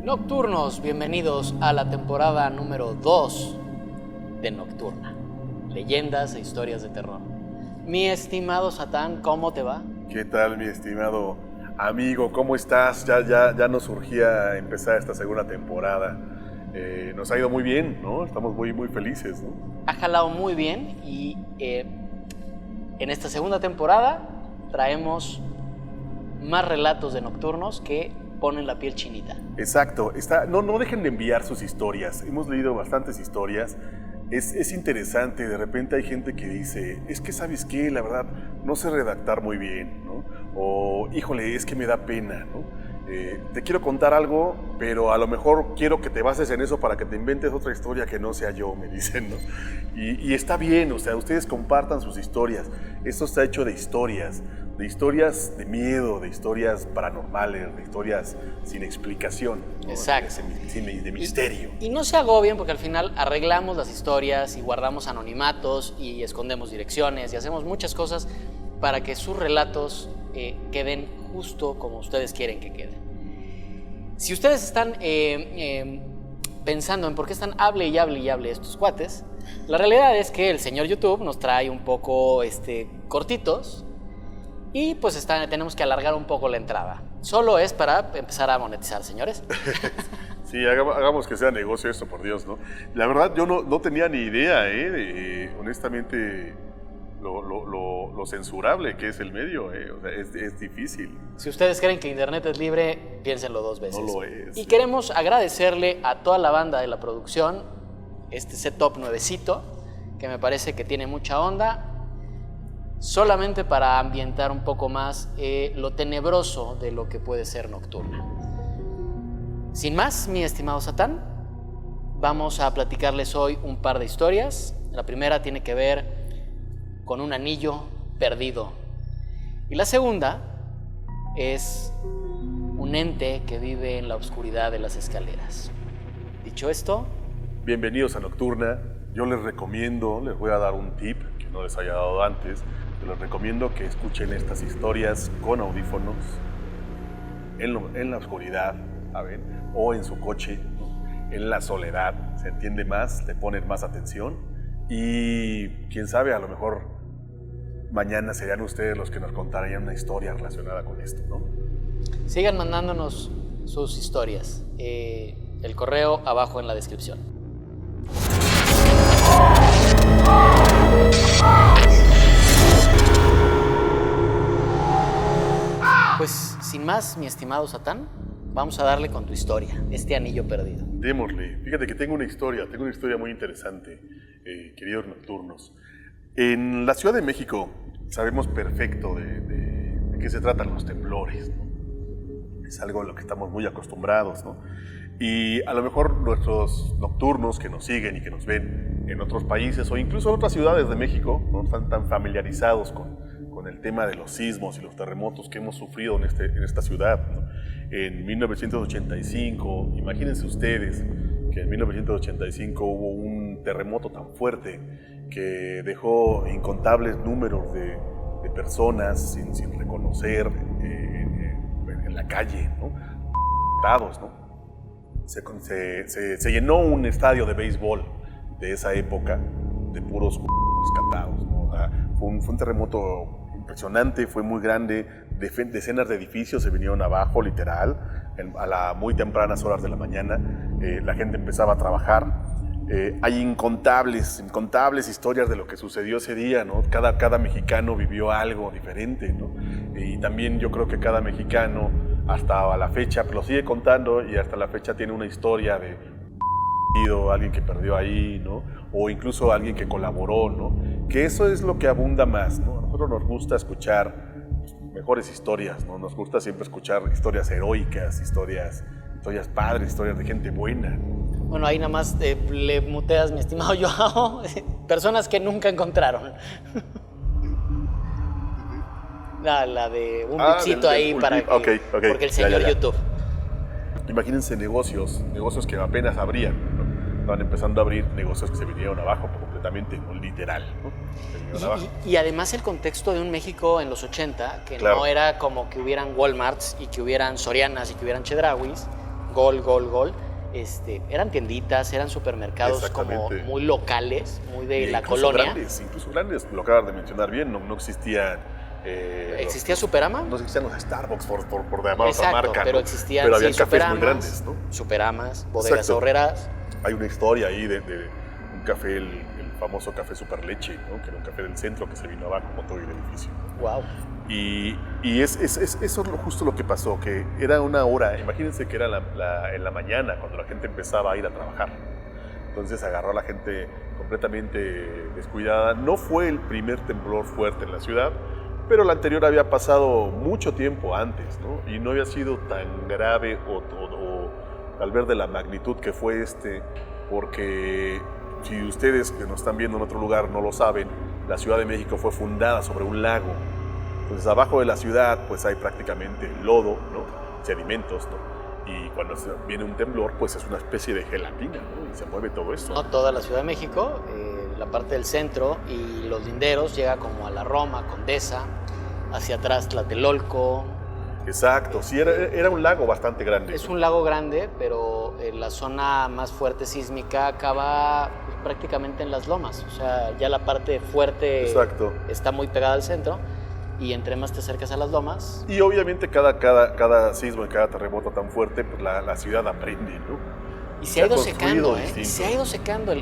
Nocturnos, bienvenidos a la temporada número 2 de Nocturna. Leyendas e historias de terror. Mi estimado Satán, ¿cómo te va? ¿Qué tal, mi estimado amigo? ¿Cómo estás? Ya nos surgía empezar esta segunda temporada. Nos ha ido muy bien, ¿no? Estamos muy felices, ¿no? Ha jalado muy bien y en esta segunda temporada traemos más relatos de Nocturnos que ponen la piel chinita. Exacto. No dejen de enviar sus historias. Hemos leído bastantes historias. Es interesante. De repente hay gente que dice, es que ¿sabes qué? La verdad, no sé redactar muy bien, ¿no? O, híjole, es que me da pena, ¿no? Te quiero contar algo, pero a lo mejor quiero que te bases en eso para que te inventes otra historia que no sea yo, me dicen, ¿no? Y está bien, o sea, ustedes compartan sus historias. Esto está hecho de historias de miedo, de historias paranormales, de historias sin explicación, ¿no? Exacto. De misterio. Y no se agobien porque al final arreglamos las historias y guardamos anonimatos y escondemos direcciones y hacemos muchas cosas para que sus relatos queden justo como ustedes quieren que queden. Si ustedes están pensando en por qué están hable estos cuates, la realidad es que el señor YouTube nos trae un poco cortitos y pues tenemos que alargar un poco la entrada. Solo es para empezar a monetizar, señores. Sí, hagamos que sea negocio esto, por Dios, ¿no? La verdad, yo no tenía ni idea, honestamente, lo censurable que es el medio, O sea, es difícil. Si ustedes creen que Internet es libre, piénsenlo dos veces. No lo es. Y queremos agradecerle a toda la banda de la producción este setup nuevecito, que me parece que tiene mucha onda, solamente para ambientar un poco más lo tenebroso de lo que puede ser Nocturna. Sin más, mi estimado Satán, vamos a platicarles hoy un par de historias. La primera tiene que ver con un anillo perdido. Y la segunda es un ente que vive en la oscuridad de las escaleras. Dicho esto, bienvenidos a Nocturna. Yo les voy a dar un tip que no les haya dado antes. Les recomiendo que escuchen estas historias con audífonos, en la oscuridad, ¿saben? O en su coche, ¿no? En la soledad. Se entiende más, le ponen más atención y quién sabe, a lo mejor mañana serían ustedes los que nos contarían una historia relacionada con esto, ¿no? Sigan mandándonos sus historias. El correo abajo en la descripción. Pues sin más, mi estimado Satán, vamos a darle con tu historia, este anillo perdido. Démosle. Fíjate que tengo una historia muy interesante, queridos Nocturnos. En la Ciudad de México sabemos perfecto de qué se tratan los temblores, ¿no? Es algo a lo que estamos muy acostumbrados, ¿no? Y a lo mejor nuestros nocturnos que nos siguen y que nos ven en otros países o incluso en otras ciudades de México no están tan familiarizados con el tema de los sismos y los terremotos que hemos sufrido en esta ciudad, ¿no? En 1985, imagínense ustedes que en 1985 hubo un terremoto tan fuerte que dejó incontables números de personas sin reconocer en la calle, ¿no? ¿no? Se llenó un estadio de béisbol de esa época de puros rescatados, ¿no? O sea, fue un terremoto impresionante, fue muy grande, decenas de edificios se vinieron abajo, literal, a las muy tempranas horas de la mañana, la gente empezaba a trabajar. Hay incontables historias de lo que sucedió ese día, ¿no? Cada mexicano vivió algo diferente, ¿no? Y también yo creo que cada mexicano hasta la fecha lo sigue contando y hasta la fecha tiene una historia de alguien que perdió ahí, ¿no? O incluso alguien que colaboró, ¿no? Que eso es lo que abunda más, ¿no? A nosotros nos gusta escuchar mejores historias, ¿no? Nos gusta siempre escuchar historias heroicas, historias padres, historias de gente buena. Bueno, ahí nada más le muteas, mi estimado Joao, personas que nunca encontraron. La de un bipcito ahí para que, okay. porque el señor ya. YouTube. Imagínense negocios que apenas abrían, ¿no? Estaban empezando a abrir negocios que se vinieron abajo completamente, ¿no? Literal, ¿no? Y además el contexto de un México en los 80, que claro, no era como que hubieran Walmarts y que hubieran Sorianas y que hubieran Chedrauis, gol, gol, gol. Eran tienditas, eran supermercados como Exactamente. muy locales, muy de Y la incluso colonia. incluso grandes, lo acabas de mencionar bien, no existían... ¿Existía Superama? No existían los Starbucks por llamar Exacto, otra marca, pero ¿no? existían pero había sí, cafés Superamas, muy grandes, ¿no? Superamas, bodegas Exacto. ahorreras. Hay una historia ahí de un café, el famoso café Superleche, ¿no? Que era un café del centro que se vino abajo como todo el edificio. Wow. Y eso es justo lo que pasó, que era una hora, imagínense que era en la mañana cuando la gente empezaba a ir a trabajar. Entonces agarró a la gente completamente descuidada. No fue el primer temblor fuerte en la ciudad, pero el anterior había pasado mucho tiempo antes, ¿no? Y no había sido tan grave o tal vez de la magnitud que fue porque si ustedes que nos están viendo en otro lugar no lo saben, la Ciudad de México fue fundada sobre un lago. Entonces abajo de la ciudad pues hay prácticamente lodo, ¿no? Sedimentos, ¿no? Y cuando viene un temblor pues es una especie de gelatina, ¿no? Y se mueve todo esto. No toda la Ciudad de México, la parte del centro y los linderos llega como a la Roma, Condesa, hacia atrás Tlatelolco. Exacto, sí, era un lago bastante grande. Es un lago grande, pero la zona más fuerte sísmica acaba pues, prácticamente en las lomas. O sea, ya la parte fuerte Exacto. está muy pegada al centro y entre más te acercas a las lomas... Y obviamente cada sismo y cada terremoto tan fuerte, pues la ciudad aprende, ¿no? Y se ha ido secando, distinto. Se ha ido secando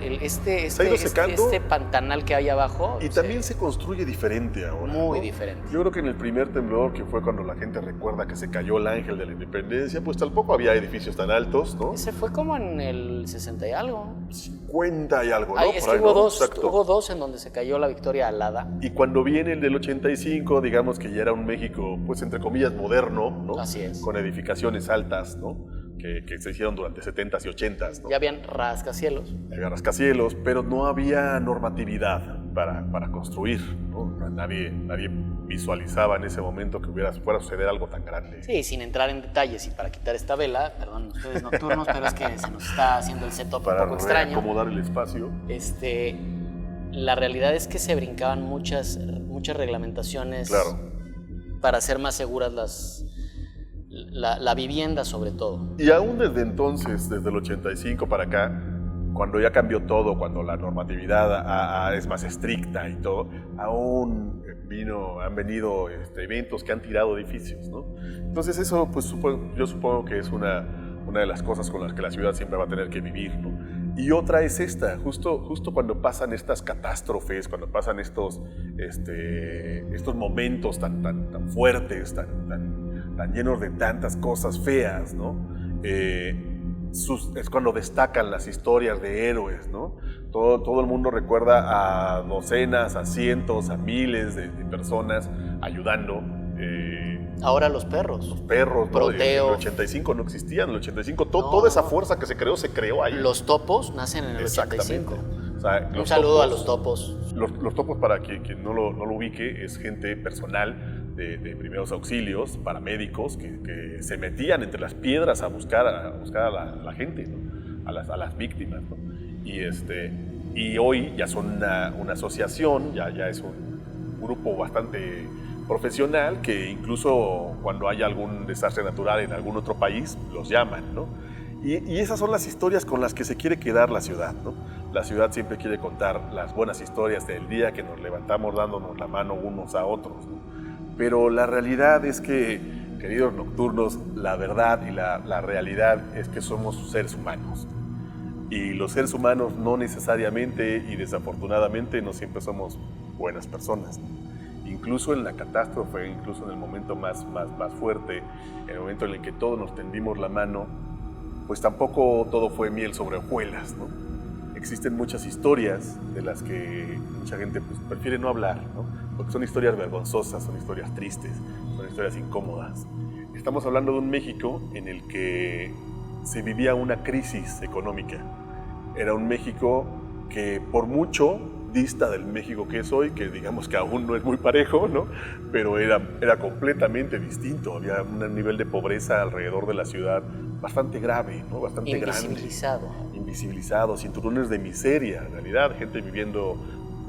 secando. este pantanal que hay abajo. Y también se construye diferente ahora. Muy ¿no? diferente. Yo creo que en el primer temblor, que fue cuando la gente recuerda que se cayó el Ángel de la Independencia, pues tampoco había edificios tan altos, ¿no? Ese fue como en el 60 y algo. 50 y algo, ¿no? Ay, es Por que ahí, hubo ¿no? dos, Exacto. hubo dos en donde se cayó la Victoria Alada. Y cuando viene el del 85, digamos que ya era un México, pues entre comillas, moderno, ¿no? Así es. Con edificaciones altas, ¿no? Que se hicieron durante 70s y 80s, ¿no? Ya habían rascacielos. Había rascacielos, pero no había normatividad para construir, ¿no? Nadie visualizaba en ese momento que fuera a suceder algo tan grande. Sí, sin entrar en detalles y para quitar esta vela, perdón ustedes nocturnos, pero es que se nos está haciendo el setup un Para poco extraño. acomodar el espacio. La realidad es que se brincaban muchas reglamentaciones Claro. para hacer más seguras la vivienda sobre todo. Y aún desde entonces, desde el 85 para acá, cuando ya cambió todo, cuando la normatividad es más estricta y todo, aún han venido eventos que han tirado edificios, ¿no? Entonces eso, pues yo supongo que es una de las cosas con las que la ciudad siempre va a tener que vivir, ¿no? Y otra es esta, justo cuando pasan estas catástrofes, cuando pasan estos momentos tan fuertes, tan llenos de tantas cosas feas, ¿no? Es cuando destacan las historias de héroes, ¿no? Todo el mundo recuerda a docenas, a cientos, a miles de personas ayudando. Ahora los perros. Los perros, ¿no? En el 85 no existían, en el 85 toda esa fuerza que se creó ahí. Los topos nacen en el 85. O sea, Un saludo a los topos. Los topos, para quien no lo ubique, es gente personal de primeros auxilios, paramédicos, que se metían entre las piedras a buscar a la gente, ¿no? a las víctimas, ¿no? Y hoy ya son una asociación, ya es un grupo bastante profesional, que incluso cuando hay algún desastre natural en algún otro país, los llaman, ¿no? Y esas son las historias con las que se quiere quedar la ciudad, ¿no? La ciudad siempre quiere contar las buenas historias del día que nos levantamos dándonos la mano unos a otros, ¿no? Pero la realidad es que, queridos nocturnos, la verdad y la realidad es que somos seres humanos. Y los seres humanos no necesariamente y desafortunadamente no siempre somos buenas personas, ¿no? Incluso en la catástrofe, incluso en el momento más fuerte, en el momento en el que todos nos tendimos la mano, pues tampoco todo fue miel sobre hojuelas, ¿no? Existen muchas historias de las que mucha gente pues, prefiere no hablar, ¿no? Porque son historias vergonzosas, son historias tristes, son historias incómodas. Estamos hablando de un México en el que se vivía una crisis económica. Era un México que por mucho dista del México que es hoy, que digamos que aún no es muy parejo, ¿no? Pero era completamente distinto. Había un nivel de pobreza alrededor de la ciudad bastante grave, ¿no? Bastante Invisibilizado. grande. Invisibilizado, cinturones de miseria, en realidad, gente viviendo,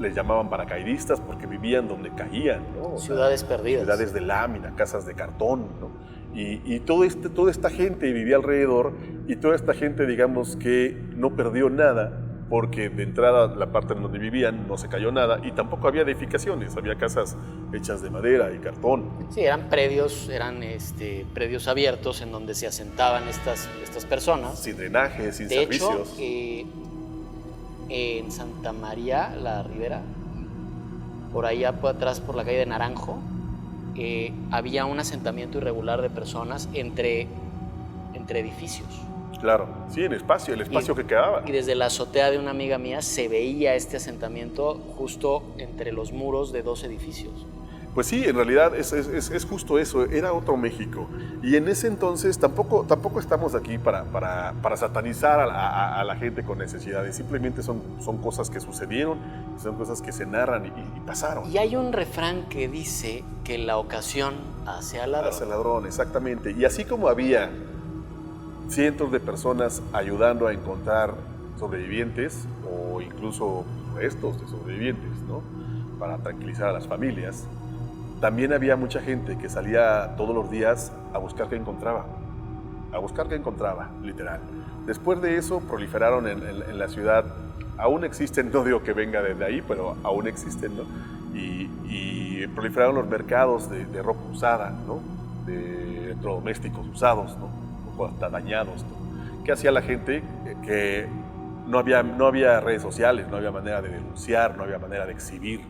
les llamaban paracaidistas porque vivían donde caían, ¿no? Ciudades perdidas. Ciudades de lámina, casas de cartón, ¿no? Y toda esta gente vivía alrededor y toda esta gente, digamos que no perdió nada porque de entrada la parte en donde vivían no se cayó nada y tampoco había edificaciones, había casas hechas de madera y cartón. Sí, eran predios abiertos en donde se asentaban estas personas. Sin drenaje, sin de servicios. Hecho, en Santa María, la Ribera, por allá atrás por la calle de Naranjo, había un asentamiento irregular de personas entre edificios. Claro, sí, el espacio que quedaba. Y desde la azotea de una amiga mía se veía este asentamiento justo entre los muros de 2 edificios. Pues sí, en realidad es justo eso, era otro México. Y en ese entonces tampoco estamos aquí para satanizar a la gente con necesidades, simplemente son cosas que sucedieron, son cosas que se narran y pasaron. Y hay un refrán que dice que la ocasión hace al ladrón. Hace al ladrón, exactamente. Y así como había cientos de personas ayudando a encontrar sobrevivientes o incluso restos de sobrevivientes, ¿no? Para tranquilizar a las familias, también había mucha gente que salía todos los días a buscar qué encontraba, literal. Después de eso proliferaron en la ciudad, aún existen, no digo que venga desde ahí, pero aún existen, ¿no? Y proliferaron los mercados de ropa usada, ¿no? De electrodomésticos usados, ¿no? O hasta dañados, ¿no? ¿Qué hacía la gente? Que no había redes sociales, no había manera de denunciar, no había manera de exhibir.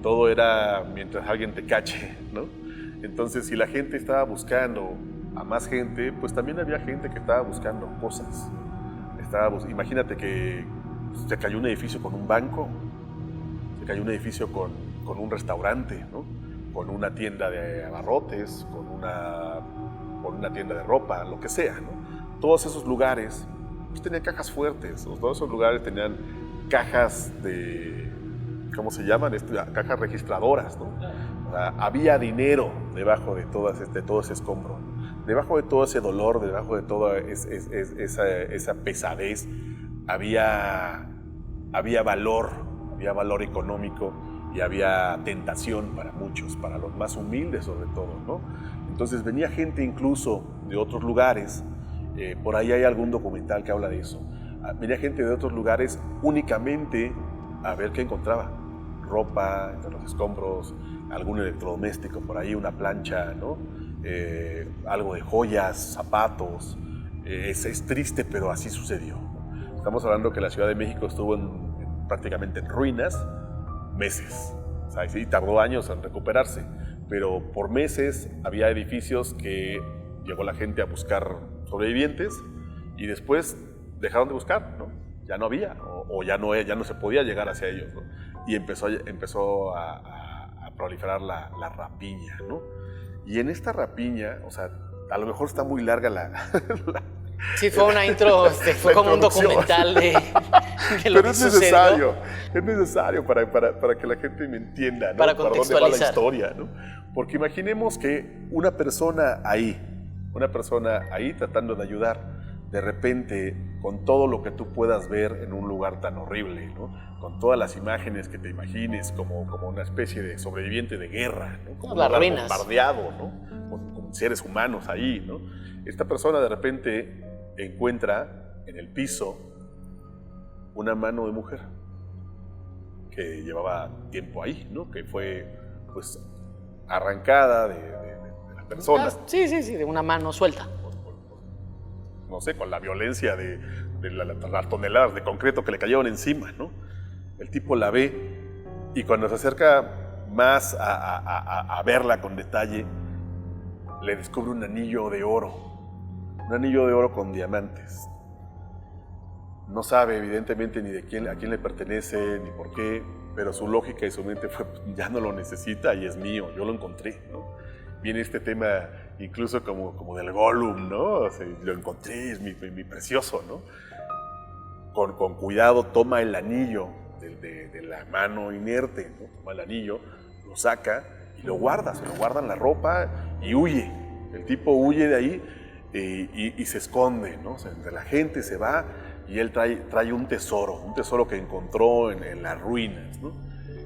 Todo era mientras alguien te cache, ¿no? Entonces, si la gente estaba buscando a más gente, pues también había gente que estaba buscando cosas. Imagínate que se cayó un edificio con un banco, se cayó un edificio con un restaurante, ¿no? Con una tienda de abarrotes, con una tienda de ropa, lo que sea, ¿no? Todos esos lugares pues, tenían cajas fuertes, todos esos lugares tenían cajas de... ¿Cómo se llaman? Cajas registradoras, ¿no? O sea, había dinero debajo de todo ese escombro, debajo de todo ese dolor, debajo de toda esa pesadez, había valor económico y había tentación para muchos, para los más humildes sobre todo, ¿no? Entonces venía gente incluso de otros lugares, por ahí hay algún documental que habla de eso, venía gente de otros lugares únicamente a ver qué encontraba. Ropa, entre los escombros, algún electrodoméstico por ahí, una plancha, ¿no? Algo de joyas, zapatos. Es triste, pero así sucedió. Estamos hablando que la Ciudad de México estuvo prácticamente en ruinas meses. O sea, sí, tardó años en recuperarse, pero por meses había edificios que llegó la gente a buscar sobrevivientes y después dejaron de buscar, ¿no? Ya no había, o ya no se podía llegar hacia ellos, ¿no? Y empezó a proliferar la rapiña, ¿no? Y en esta rapiña, o sea, a lo mejor está muy larga Sí, fue una intro, fue como un documental de lo pero que es sucedió. necesario para que la gente me entienda, ¿no? Para dónde va la contextualizar. historia, ¿no? Porque imaginemos que una persona ahí tratando de ayudar, de repente, con todo lo que tú puedas ver en un lugar tan horrible, ¿no? Con todas las imágenes que te imagines como una especie de sobreviviente de guerra, ¿no? Como las un lugar ruinas. bombardeado, ¿no? Con seres humanos ahí, ¿no? Esta persona de repente encuentra en el piso una mano de mujer que llevaba tiempo ahí, ¿no? Que fue, pues, arrancada de la persona. Sí, de una mano suelta. No sé, con la violencia de las toneladas de concreto que le cayeron encima, ¿no? El tipo la ve y cuando se acerca más a verla con detalle, le descubre un anillo de oro con diamantes. No sabe evidentemente ni a quién le pertenece, ni por qué, pero su lógica y su mente fue, ya no lo necesita y es mío, yo lo encontré, ¿no? Viene este tema incluso como del Gollum, ¿no? O sea, lo encontré, es mi precioso, ¿no? Con cuidado toma el anillo de la mano inerte, ¿no? Toma el anillo, lo saca y lo guarda, se lo guarda en la ropa y huye. El tipo huye de ahí y se esconde, ¿no? O sea, entre la gente se va y él trae un tesoro que encontró en las ruinas, ¿no?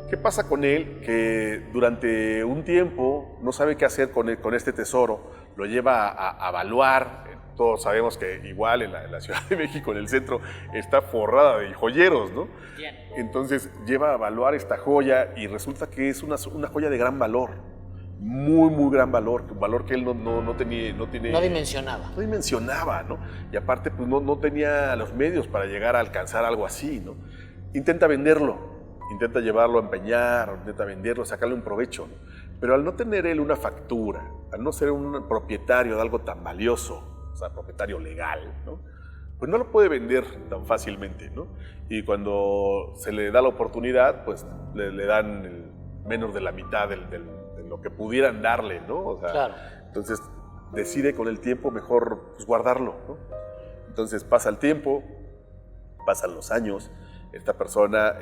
¿Qué pasa con él? Que durante un tiempo no sabe qué hacer con este tesoro, lo lleva a evaluar. Todos sabemos que igual en la Ciudad de México, en el centro, está forrada de joyeros, ¿no? Bien. Entonces lleva a evaluar esta joya y resulta que es una joya de gran valor, muy, muy gran valor, un valor que él no dimensionaba. No dimensionaba, ¿no? Y aparte, pues no tenía los medios para llegar a alcanzar algo así, ¿no? Intenta venderlo. Intenta llevarlo a empeñar, intenta venderlo, sacarle un provecho, ¿no? Pero al no tener él una factura, al no ser un propietario de algo tan valioso, o sea, propietario legal, ¿no? Pues no lo puede vender tan fácilmente, ¿no? Y cuando se le da la oportunidad, pues le dan menos de la mitad de lo que pudieran darle, ¿no? O sea, claro. Entonces decide con el tiempo mejor pues, guardarlo, ¿no? Entonces pasa el tiempo, pasan los años, esta persona,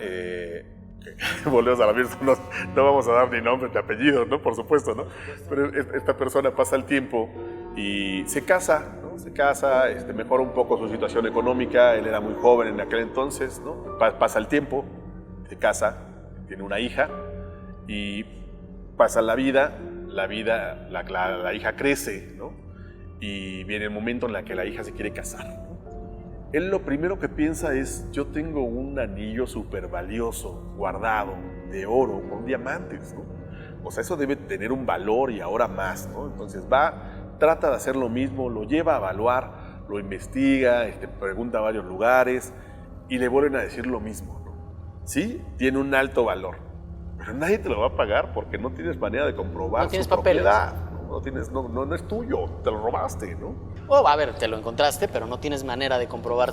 volvemos a la misma, no vamos a dar ni nombre ni apellidos, ¿no? Por supuesto, ¿no? Pero esta persona pasa el tiempo y se casa, ¿no? Se casa, mejora un poco su situación económica, él era muy joven en aquel entonces, ¿no? Pasa el tiempo, se casa, tiene una hija y pasa la hija crece, ¿no? Y viene el momento en el que la hija se quiere casar, ¿no? Él lo primero que piensa es, yo tengo un anillo súper valioso, guardado, de oro, con diamantes, ¿no? O sea, eso debe tener un valor y ahora más, ¿no? Entonces trata de hacer lo mismo, lo lleva a evaluar, lo investiga, pregunta a varios lugares y le vuelven a decir lo mismo, ¿no? Sí, tiene un alto valor, pero nadie te lo va a pagar porque no tienes manera de comprobar su propiedad. No es tuyo, te lo robaste, ¿no? A ver, te lo encontraste, pero no tienes manera de comprobar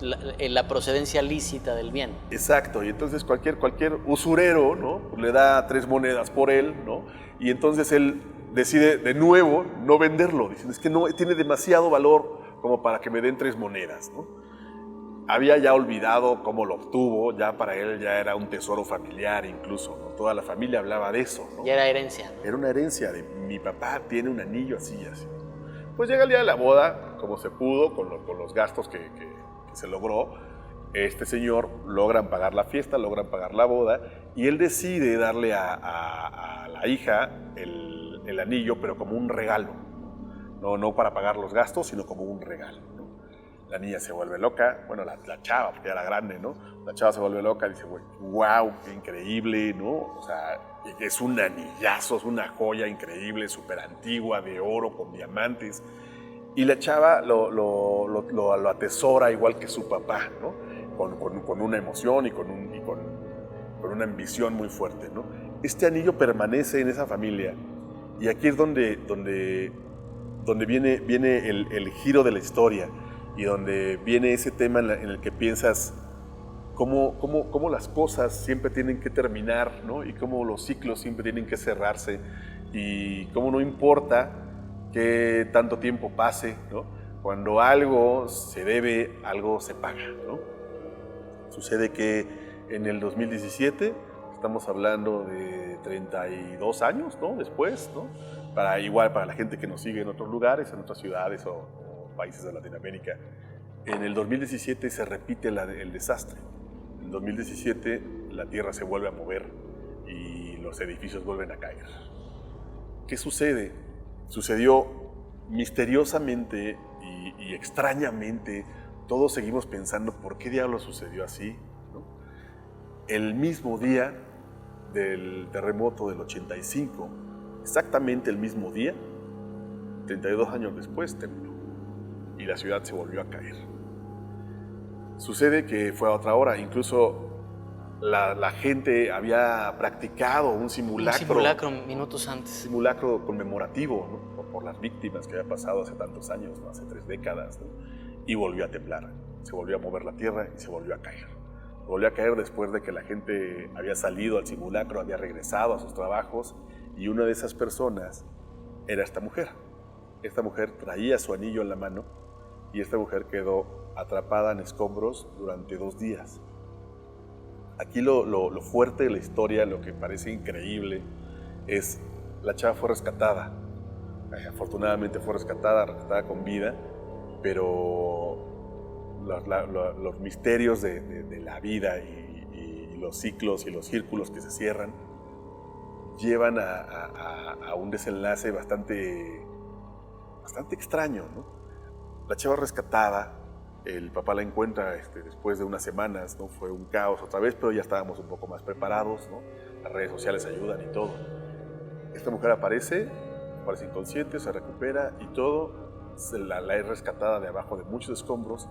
la procedencia lícita del bien. Exacto, y entonces cualquier usurero, ¿no? Le da 3 monedas por él, ¿no? Y entonces él decide de nuevo no venderlo, diciendo, es que no tiene demasiado valor como para que me den 3 monedas, ¿no? Había ya olvidado cómo lo obtuvo, ya para él ya era un tesoro familiar incluso, ¿no? Toda la familia hablaba de eso, ¿no? Ya era herencia, ¿no? Era una herencia de mi papá tiene un anillo así y así. Pues llega el día de la boda, como se pudo, con los gastos que se logró. Este señor logran pagar la fiesta, logran pagar la boda, y él decide darle a la hija el anillo, pero como un regalo. No para pagar los gastos, sino como un regalo, ¿no? La niña se vuelve loca, bueno, la chava, porque era grande, ¿no? La chava se vuelve loca y dice, wow, qué increíble, ¿no? O sea, es un anillazo, es una joya increíble, súper antigua, de oro, con diamantes. Y la chava lo atesora igual que su papá, ¿no? Con una emoción y con una ambición muy fuerte, ¿no? Este anillo permanece en esa familia. Y aquí es donde viene el giro de la historia y donde viene ese tema en el que piensas cómo las cosas siempre tienen que terminar, ¿no? Y cómo los ciclos siempre tienen que cerrarse y cómo no importa que tanto tiempo pase, ¿no? Cuando algo se debe, algo se paga, ¿no? Sucede que en el 2017, estamos hablando de 32 años, ¿no? Después, ¿no? Para la gente que nos sigue en otros lugares, en otras ciudades o países de Latinoamérica, en el 2017 se repite el desastre. En el 2017 la tierra se vuelve a mover y los edificios vuelven a caer. ¿Qué sucede? Sucedió misteriosamente y extrañamente. Todos seguimos pensando, ¿por qué diablos sucedió así? ¿No? El mismo día del terremoto del 85, exactamente el mismo día, 32 años después tembló y la ciudad se volvió a caer. Sucede que fue a otra hora, incluso la gente había practicado un simulacro. Un simulacro minutos antes. Simulacro conmemorativo, ¿no? por las víctimas que había pasado hace tantos años, ¿no? Hace 3 décadas, ¿no? Y volvió a temblar, se volvió a mover la tierra y se volvió a caer. Volvió a caer después de que la gente había salido al simulacro, había regresado a sus trabajos, y una de esas personas era esta mujer. Esta mujer traía su anillo en la mano y esta mujer quedó atrapada en escombros durante 2 días. Aquí lo fuerte de la historia, lo que parece increíble, es la chava fue rescatada. Afortunadamente fue rescatada con vida, pero los misterios de la vida y los ciclos y los círculos que se cierran llevan a un desenlace bastante extraño, ¿no? La chava rescatada, el papá la encuentra después de unas semanas, ¿no? Fue un caos otra vez, pero ya estábamos un poco más preparados, ¿no? Las redes sociales ayudan y todo. Esta mujer aparece inconsciente, se recupera y todo. La he rescatada de abajo de muchos escombros,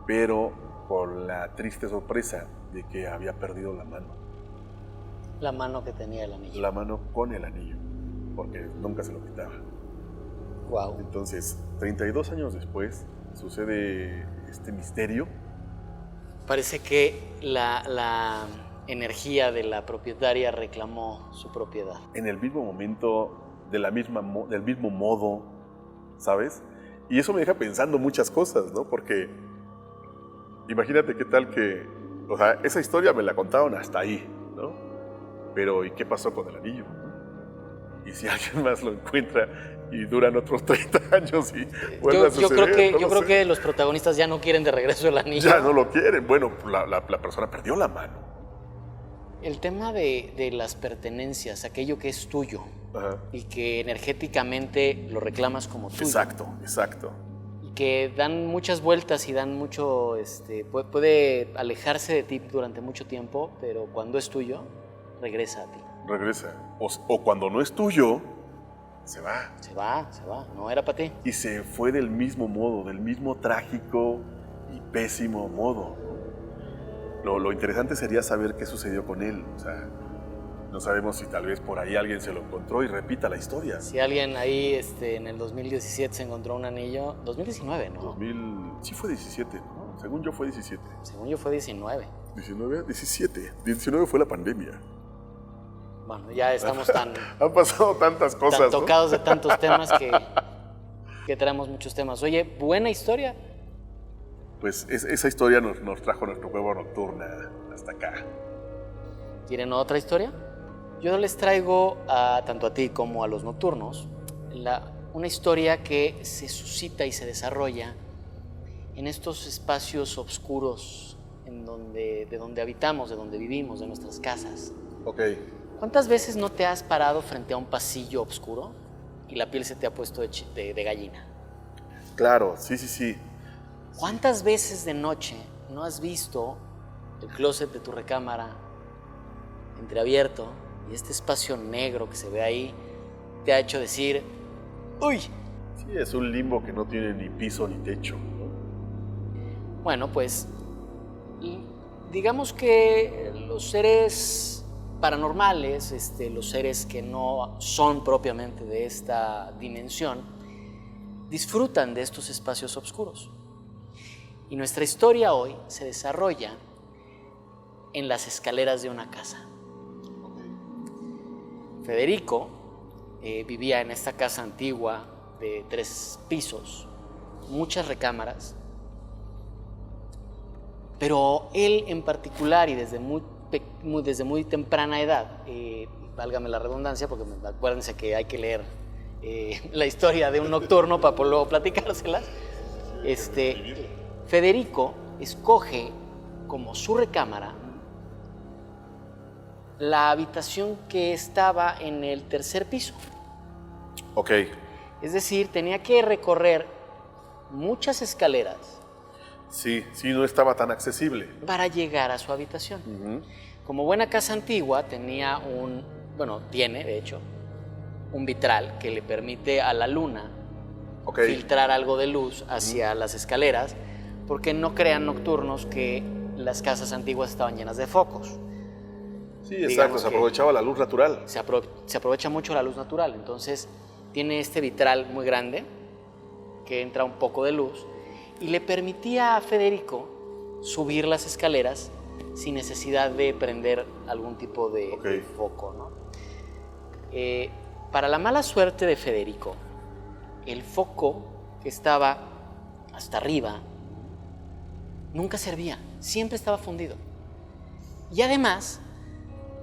pero con la triste sorpresa de que había perdido la mano. La mano que tenía el anillo. La mano con el anillo, porque nunca se lo quitaba. Wow. Entonces, 32 años después, sucede este misterio. Parece que la energía de la propietaria reclamó su propiedad. En el mismo momento, del mismo modo, ¿sabes? Y eso me deja pensando muchas cosas, ¿no? Porque imagínate qué tal que, o sea, esa historia me la contaron hasta ahí, ¿no? Pero ¿y qué pasó con el anillo? Y si alguien más lo encuentra y duran otros 30 años y vuelve a suceder. Yo creo que los protagonistas ya no quieren de regreso el anillo. Ya no lo quieren. Bueno, la persona perdió la mano. El tema de las pertenencias, aquello que es tuyo, Ajá. y que energéticamente lo reclamas como tuyo. Exacto. Y que dan muchas vueltas y dan mucho, puede alejarse de ti durante mucho tiempo, pero cuando es tuyo, regresa a ti. Regresa. O cuando no es tuyo, se va. Se va, no era para ti. Y se fue del mismo modo, del mismo trágico y pésimo modo, ¿no? Lo interesante sería saber qué sucedió con él. O sea, no sabemos si tal vez por ahí alguien se lo encontró y repita la historia. Si alguien ahí en el 2017 se encontró un anillo, 2019, ¿no? Sí fue 17, ¿no? Según yo fue 17. Según yo fue 19. 19, 17. 19 fue la pandemia. Bueno, ya estamos tan... Han pasado tantas cosas, tan tocados, ¿no? De tantos temas que traemos muchos temas. Oye, buena historia. Pues esa historia nos trajo nuestro Cueva Nocturna hasta acá. ¿Quieren otra historia? Yo les traigo tanto a ti como a los nocturnos una historia que se suscita y se desarrolla en estos espacios oscuros de donde habitamos, de donde vivimos, de nuestras casas. Ok. ¿Cuántas veces no te has parado frente a un pasillo oscuro y la piel se te ha puesto de gallina? Claro, sí. ¿Cuántas veces de noche no has visto el closet de tu recámara entreabierto y este espacio negro que se ve ahí te ha hecho decir, ¡uy! Sí, es un limbo que no tiene ni piso ni techo, ¿no? Bueno, pues digamos que los seres paranormales, los seres que no son propiamente de esta dimensión, disfrutan de estos espacios oscuros. Y nuestra historia hoy se desarrolla en las escaleras de una casa. Federico vivía en esta casa antigua de 3 pisos, muchas recámaras, pero él en particular y desde muy temprana edad, válgame la redundancia, porque acuérdense que hay que leer la historia de un nocturno para luego platicárselas, Federico escoge como su recámara la habitación que estaba en el 3er piso. Ok. Es decir, tenía que recorrer muchas escaleras. Sí, no estaba tan accesible. Para llegar a su habitación. Uh-huh. Como buena casa antigua, tiene de hecho, un vitral que le permite a la luna filtrar algo de luz hacia las escaleras, porque no crean nocturnos que las casas antiguas estaban llenas de focos. Sí, exacto, se aprovechaba la luz natural. Se aprovecha mucho la luz natural, entonces tiene este vitral muy grande que entra un poco de luz y le permitía a Federico subir las escaleras sin necesidad de prender algún tipo de foco, ¿no? Para la mala suerte de Federico, el foco que estaba hasta arriba nunca servía, siempre estaba fundido. Y además,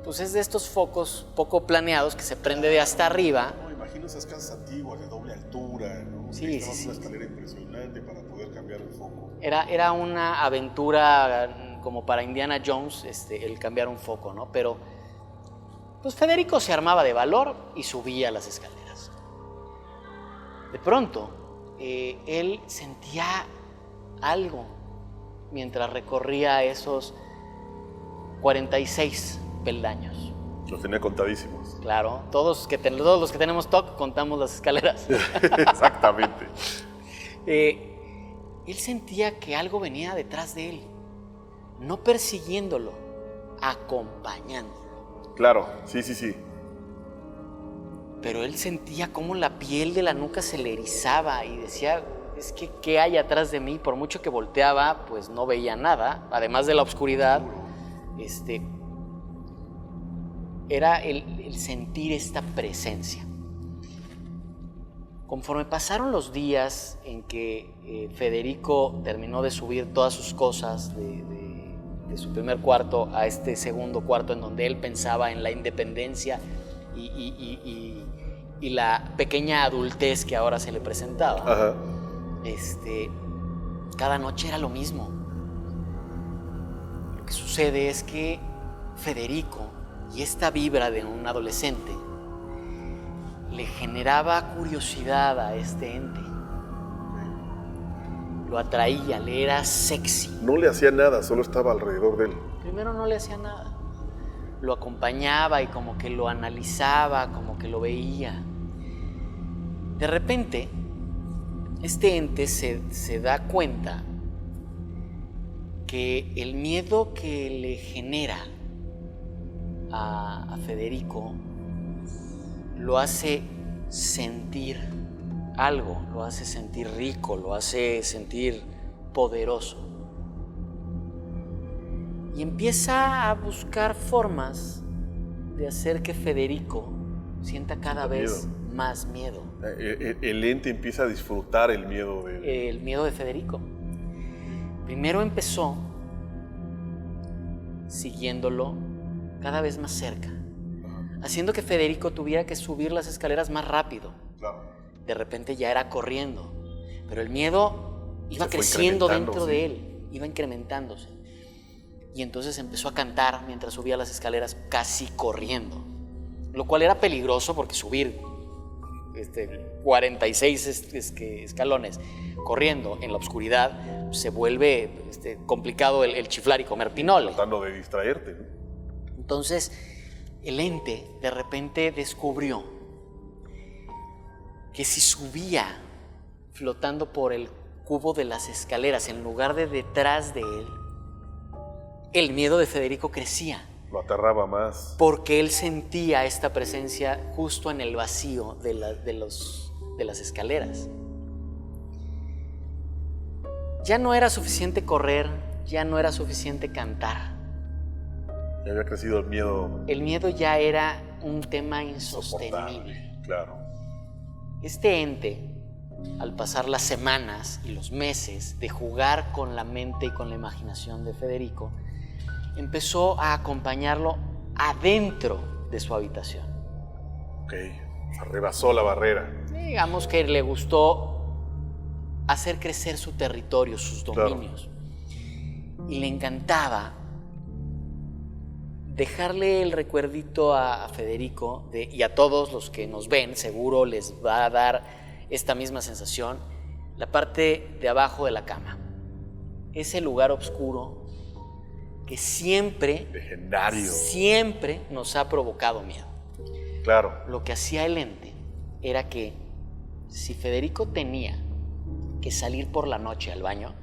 pues es de estos focos poco planeados que se prende de hasta arriba. No, imagino esas casas antiguas de doble altura, ¿no? Sí. Una escalera impresionante para poder cambiar el foco. Era una aventura como para Indiana Jones el cambiar un foco, ¿no? Pero pues Federico se armaba de valor y subía las escaleras. De pronto, él sentía algo mientras recorría esos 46 peldaños. Los tenía contadísimos. Claro, todos los que tenemos TOC contamos las escaleras. Exactamente. Él sentía que algo venía detrás de él, no persiguiéndolo, acompañándolo. Claro, sí. Pero él sentía cómo la piel de la nuca se le erizaba y decía, es que ¿qué hay atrás de mí? Por mucho que volteaba, pues no veía nada, además de la oscuridad. Era el sentir esta presencia. Conforme pasaron los días en que Federico terminó de subir todas sus cosas de su primer cuarto a este segundo cuarto en donde él pensaba en la independencia y la pequeña adultez que ahora se le presentaba, Ajá. cada noche era lo mismo. Lo que sucede es que Federico y esta vibra de un adolescente le generaba curiosidad a este ente. Lo atraía, le era sexy. No le hacía nada, solo estaba alrededor de él. Primero no le hacía nada. Lo acompañaba y como que lo analizaba, como que lo veía. De repente, este ente se da cuenta que el miedo que le genera a Federico lo hace sentir algo, lo hace sentir rico, lo hace sentir poderoso. Y empieza a buscar formas de hacer que Federico sienta cada vez más miedo. El ente empieza a disfrutar el miedo de él. El miedo de Federico. Primero empezó siguiéndolo cada vez más cerca, haciendo que Federico tuviera que subir las escaleras más rápido. Claro. De repente ya era corriendo, pero el miedo iba fue creciendo dentro incrementando, de sí. él, iba incrementándose. Y entonces empezó a cantar mientras subía las escaleras casi corriendo, lo cual era peligroso porque subir 46 escalones corriendo en la oscuridad se vuelve complicado el chiflar y comer pinole. Tratando de distraerte, ¿no? Entonces, el ente de repente descubrió que si subía flotando por el cubo de las escaleras en lugar de detrás de él, el miedo de Federico crecía. Lo aterraba más. Porque él sentía esta presencia justo en el vacío de las escaleras. Ya no era suficiente correr, ya no era suficiente cantar. Ya había crecido el miedo. El miedo ya era un tema insostenible. Claro. Este ente, al pasar las semanas y los meses de jugar con la mente y con la imaginación de Federico, empezó a acompañarlo adentro de su habitación. Ok, rebasó la barrera. Digamos que le gustó hacer crecer su territorio, sus dominios. Claro. Y le encantaba dejarle el recuerdito a Federico y a todos los que nos ven, seguro les va a dar esta misma sensación, la parte de abajo de la cama. Ese lugar oscuro que siempre nos ha provocado miedo. Claro. Lo que hacía el ente era que si Federico tenía que salir por la noche al baño,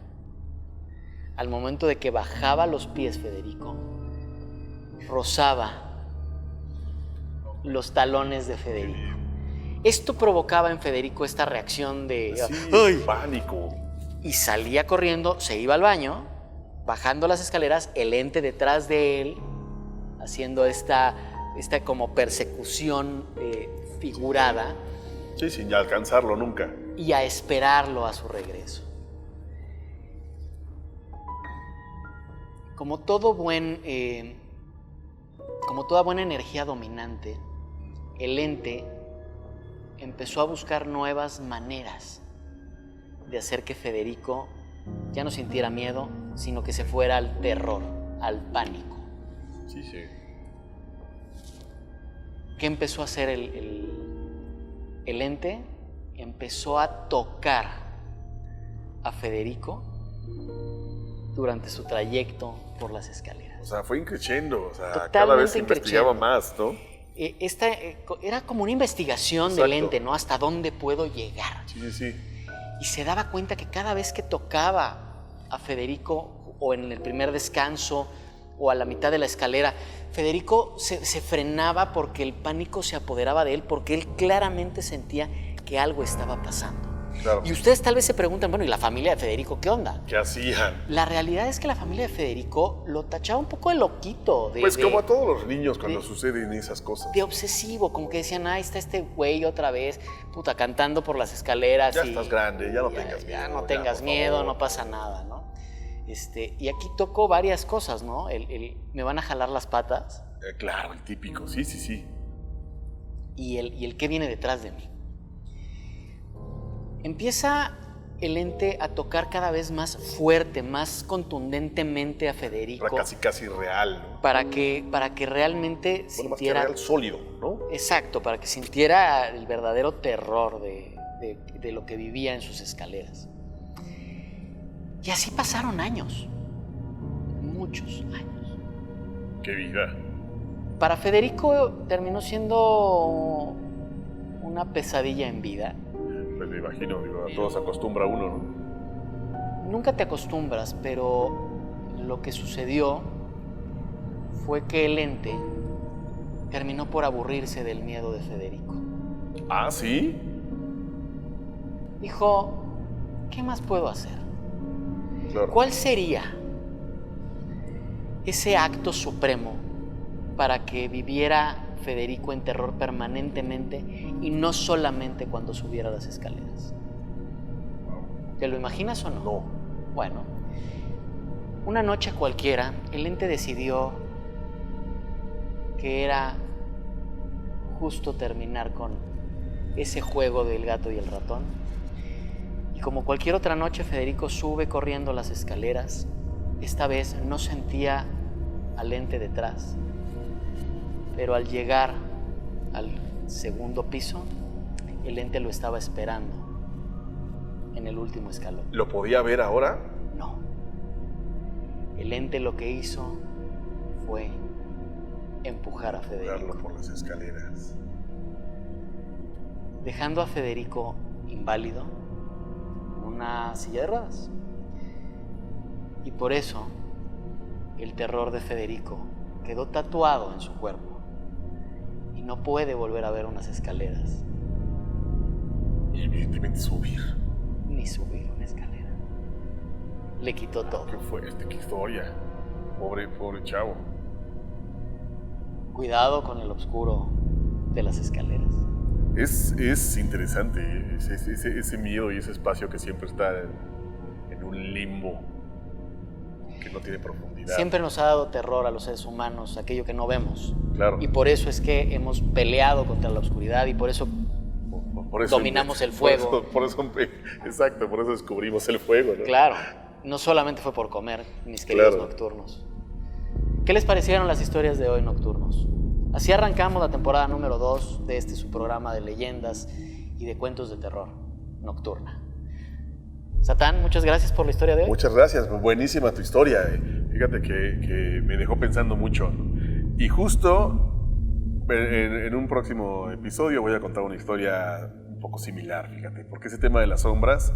al momento de que bajaba los pies Federico, rozaba los talones de Federico. Esto provocaba en Federico esta reacción de ¡ay! Pánico. Y salía corriendo, se iba al baño, bajando las escaleras, el ente detrás de él, haciendo esta como persecución figurada. Sí, sin alcanzarlo nunca. Y a esperarlo a su regreso. Como toda buena energía dominante, el ente empezó a buscar nuevas maneras de hacer que Federico ya no sintiera miedo, sino que se fuera al terror. al pánico. Sí, sí. ¿Qué empezó a hacer el ente? Empezó a tocar a Federico durante su trayecto por las escaleras. O sea, fue increciendo, o sea, Totalmente cada vez se investigaba increciendo. más, ¿no? Era como una investigación Exacto. del ente, ¿no? Hasta dónde puedo llegar. Sí, sí, sí. Y se daba cuenta que cada vez que tocaba a Federico, o en el primer descanso, o a la mitad de la escalera, Federico se frenaba porque el pánico se apoderaba de él, porque él claramente sentía que algo estaba pasando. Claro. Y ustedes tal vez se preguntan, bueno, ¿y la familia de Federico qué onda? ¿Qué hacían? La realidad es que la familia de Federico lo tachaba un poco de loquito. Pues como a todos los niños cuando suceden esas cosas. De obsesivo, como que decían, ahí está este güey otra vez, puta, cantando por las escaleras. Ya estás grande, ya no tengas Ya miedo. no tengas por miedo, favor. no pasa nada, ¿no? Y aquí tocó varias cosas, ¿no? Me van a jalar las patas Claro, el típico, sí, sí, sí. y el qué viene detrás de mí. Empieza el ente a tocar cada vez más fuerte, más contundentemente a Federico. Era casi, casi real, ¿no? Para que realmente Bueno, más que sintiera... real, sólido, ¿no? Exacto, para que sintiera el verdadero terror de lo que vivía en sus escaleras. Y así pasaron años, muchos años. Qué vida. Para Federico terminó siendo una pesadilla en vida. Pues me imagino, digo, a todos se acostumbra uno, ¿no? Nunca te acostumbras, pero lo que sucedió fue que el ente terminó por aburrirse del miedo de Federico. Ah, ¿sí? Dijo, ¿qué más puedo hacer? Claro. ¿Cuál sería ese acto supremo para que viviera Federico en terror permanentemente y no solamente cuando subiera las escaleras? ¿Te lo imaginas o no? No. Bueno, una noche cualquiera, el ente decidió que era justo terminar con ese juego del gato y el ratón. Y como cualquier otra noche, Federico sube corriendo las escaleras. Esta vez no sentía al ente detrás, pero al llegar al segundo piso, el ente lo estaba esperando en el último escalón. ¿Lo podía ver ahora? No. El ente lo que hizo fue empujar a Federico, Darlo por las escaleras. dejando a Federico inválido en una silla de ruedas. Y por eso el terror de Federico quedó tatuado en su cuerpo y no puede volver a ver unas escaleras Y evidentemente subir. ni subir una escalera. Le quitó todo. Qué fuerte, qué historia. Pobre chavo. Cuidado con el oscuro de las escaleras. Es interesante ese miedo y ese espacio que siempre está en un limbo que no tiene profundidad. Siempre nos ha dado terror a los seres humanos aquello que no vemos. Claro. Y por eso es que hemos peleado contra la oscuridad y por eso Por eso dominamos el fuego. Exacto, por eso descubrimos el fuego, ¿no? Claro, no solamente fue por comer, mis queridos Claro. nocturnos. ¿Qué les parecieron las historias de hoy, nocturnos? Así arrancamos la temporada número 2 de su programa de leyendas y de cuentos de terror, Nocturna. Satán, muchas gracias por la historia de hoy. Muchas gracias, buenísima tu historia. Fíjate que me dejó pensando mucho, ¿no? Y justo en un próximo episodio voy a contar una historia un poco similar, fíjate, porque ese tema de las sombras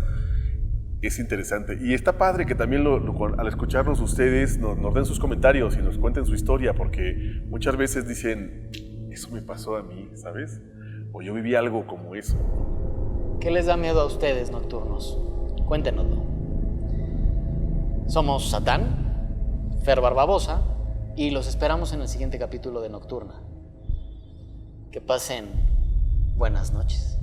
es interesante. Y está padre que también al escucharnos ustedes nos den sus comentarios y nos cuenten su historia, porque muchas veces dicen, eso me pasó a mí, ¿sabes? O yo viví algo como eso. ¿Qué les da miedo a ustedes, nocturnos? Cuéntenoslo. Somos Satán, Fer Barbabosa, y los esperamos en el siguiente capítulo de Nocturna. Que pasen buenas noches.